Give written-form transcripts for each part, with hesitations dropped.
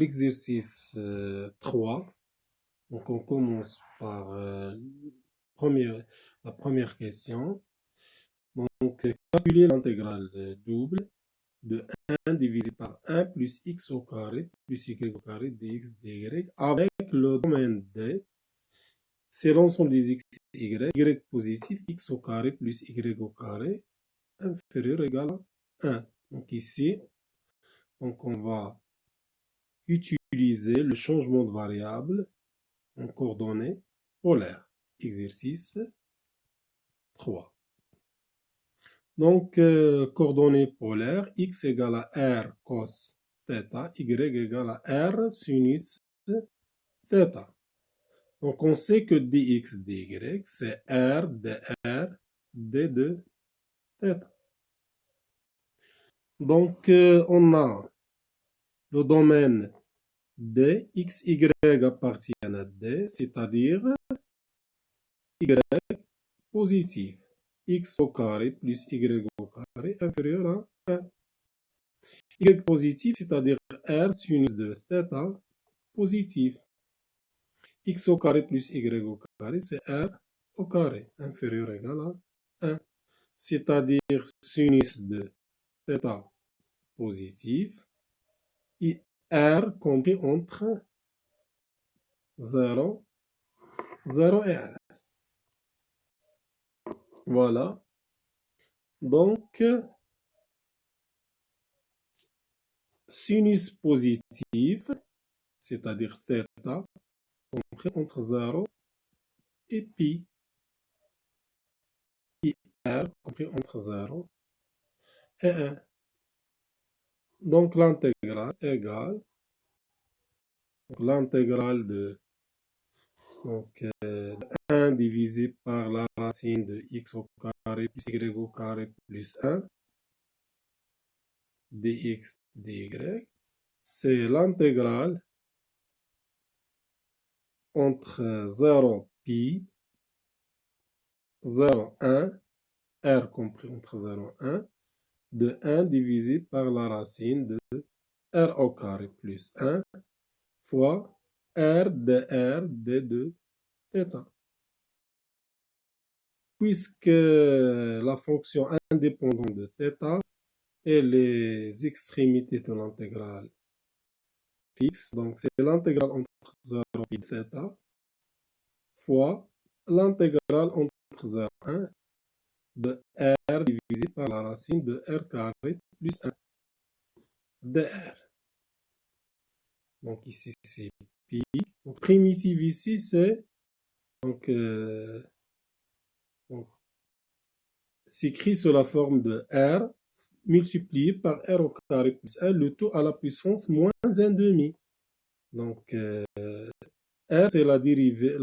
l'exercice 3. Donc, on commence par la première question. Donc, calculer l'intégrale double de 1 divisé par 1 plus x au carré plus y au carré dx dy avec le domaine D. C'est l'ensemble des x, y positif, x au carré plus y au carré inférieur ou égal à 1. Donc ici, donc on va utiliser le changement de variable en coordonnées polaires. Exercice 3. Donc, coordonnées polaires, x égale à r cos θ, y égale à r sinus θ. Donc, on sait que dx, dy, c'est r dr d de θ. Donc, on a le domaine D, x, y appartiennent à D, c'est-à-dire y positif. X au carré plus y au carré inférieur à 1. Y positif, c'est-à-dire r sinus de θ positif. X au carré plus y au carré, c'est r au carré inférieur ou égal à 1. C'est-à-dire sinus de θ positif et r compris entre 0 et 1. Voilà. Donc, sinus positif, c'est-à-dire θ, compris entre 0 et pi. Et r compris entre 0 et 1. Donc, l'intégrale égale l'intégrale de 1 divisé par la racine de x au carré plus y au carré plus 1 dx dy, c'est l'intégrale entre 0 pi 0 1 r compris entre 0 et 1 de 1 divisé par la racine de r au carré plus 1 fois r dr d de θ. Puisque la fonction indépendante de θ et les extrémités de l'intégrale fixe, donc c'est l'intégrale entre 0 et θ fois l'intégrale entre 0 et 1 de r divisé par la racine de r carré plus 1 dr. Donc ici c'est pi. Donc primitive ici c'est donc s'écrit sous la forme de r multiplié par r au carré plus 1, le tout à la puissance moins 1 demi. Donc r c'est la dérivée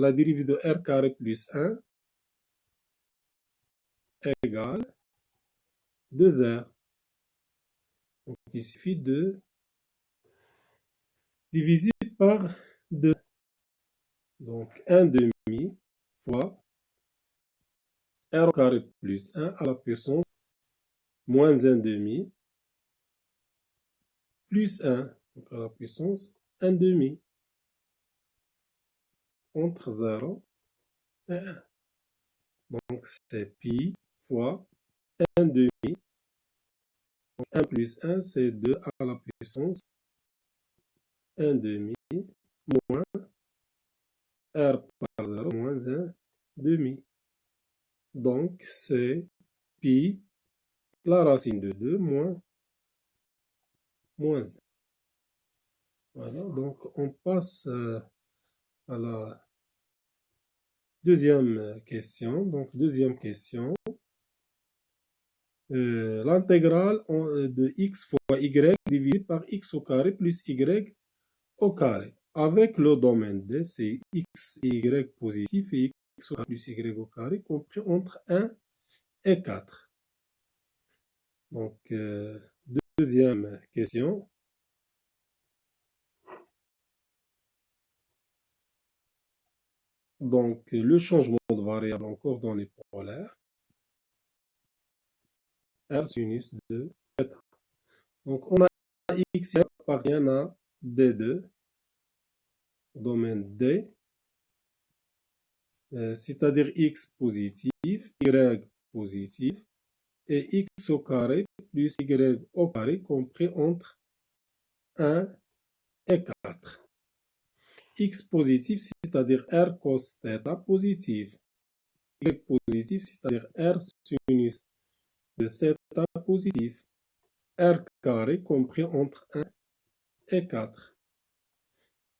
de r carré plus 1 égale 2r. Donc il suffit de diviser par 2. Donc 1 demi fois r au carré plus 1 à la puissance moins 1 demi plus 1, donc à la puissance 1 demi entre 0 et 1. Donc c'est pi fois 1 demi. Donc 1 plus 1 c'est 2 à la puissance 1 demi moins r par 0 moins 1 demi. Donc c'est pi la racine de 2 moins 1. Voilà, donc on passe à la deuxième question. Donc deuxième question. L'intégrale de x fois y divisé par x au carré plus y au carré. Avec le domaine D, c'est x et y positif et x au carré plus y au carré compris entre 1 et 4. Donc, deuxième question. Donc, le changement de variable en coordonnées polaires. R sinus de θ. Donc, on a x qui appartient à D2, domaine D, c'est-à-dire x positif, y positif, et x au carré plus y au carré compris entre 1 et 4. X positif, c'est-à-dire R cos θ positif. Y positif, c'est-à-dire R sinus de θ positif. R carré compris entre 1 et 4.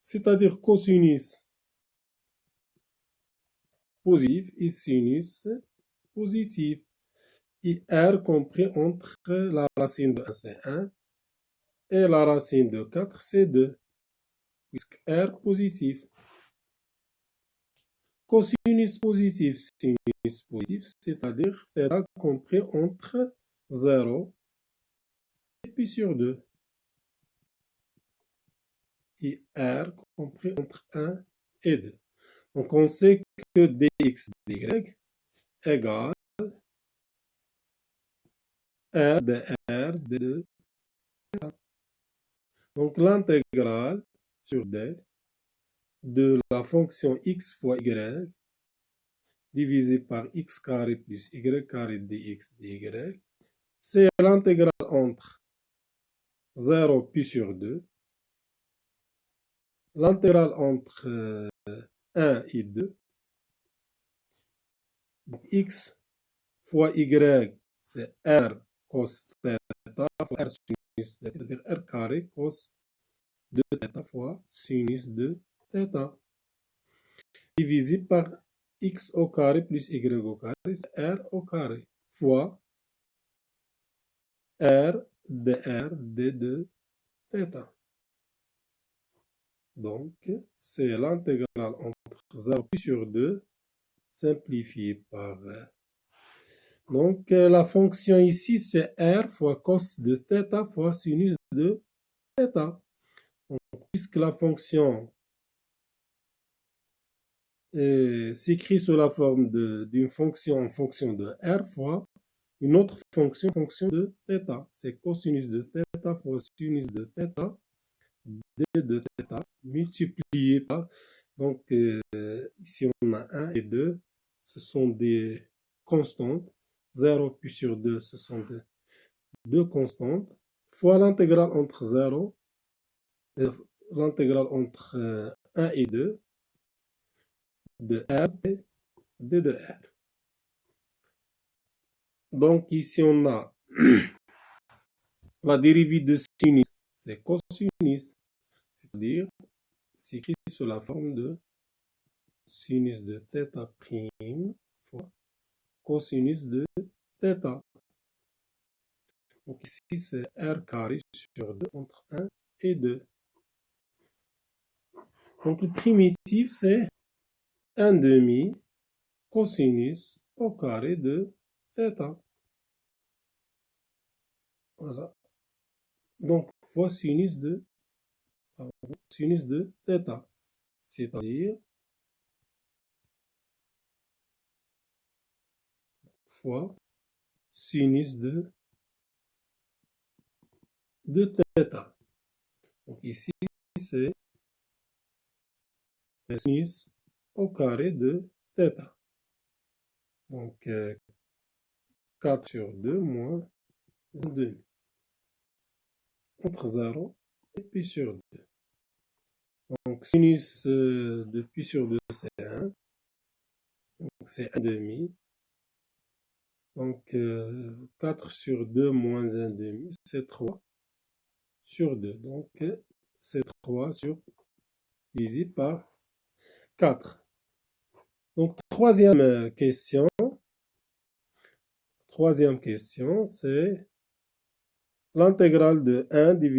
C'est-à-dire cosinus positif et sinus positif. Et R compris entre la racine de 1, c'est 1, et la racine de 4, c'est 2, puisque R positif. Cosinus positif, sinus positif, c'est-à-dire θ compris entre 0 et pi sur 2. Et R compris entre 1 et 2. Donc on sait que dx dy égale R de R de 2. Donc l'intégrale sur D de la fonction x fois y divisé par x carré plus y carré dx dy, c'est l'intégrale entre 0 pi sur 2, l'intégrale entre 1 et 2, donc x fois y, c'est r cos θ fois r sinus, c'est-à-dire r carré cos de θ fois sinus de θ, divisé par x au carré plus y au carré, c'est r au carré, fois r de θ. Donc, c'est l'intégrale entre 0 pi sur 2 simplifié par... Donc, la fonction ici, c'est r fois cos de θ fois sinus de θ. Donc, puisque la fonction s'écrit sous la forme d'une fonction en fonction de r fois une autre fonction en fonction de θ. C'est cosinus de θ fois sinus de θ de θ multiplié par... Donc, ici, on a 1 et 2. Ce sont des constantes. 0 pi sur 2, ce sont deux constantes. Fois l'intégrale entre 0, l'intégrale entre 1 et 2 de R d de R. Donc, ici, on a la dérivée de sinus, c'est cosinus. C'est-à-dire, c'est écrit sous la forme de sinus de θ prime fois cosinus de θ. Donc ici, c'est R carré sur 2 entre 1 et 2. Donc le primitif, c'est 1 demi cosinus au carré de θ. Voilà. Donc, fois sinus de θ. C'est-à-dire fois sinus de θ. Donc ici, c'est sinus au carré de θ. Donc 4 sur 2 moins 1 demi. Entre 0 et pi sur 2. Donc sinus de pi sur 2, c'est 1. Donc c'est 1 demi. Donc 4 sur 2 moins 1 demi, c'est 3 sur 2. Donc c'est 3 sur divisé par 4. Donc troisième question, c'est l'intégrale de 1 divisé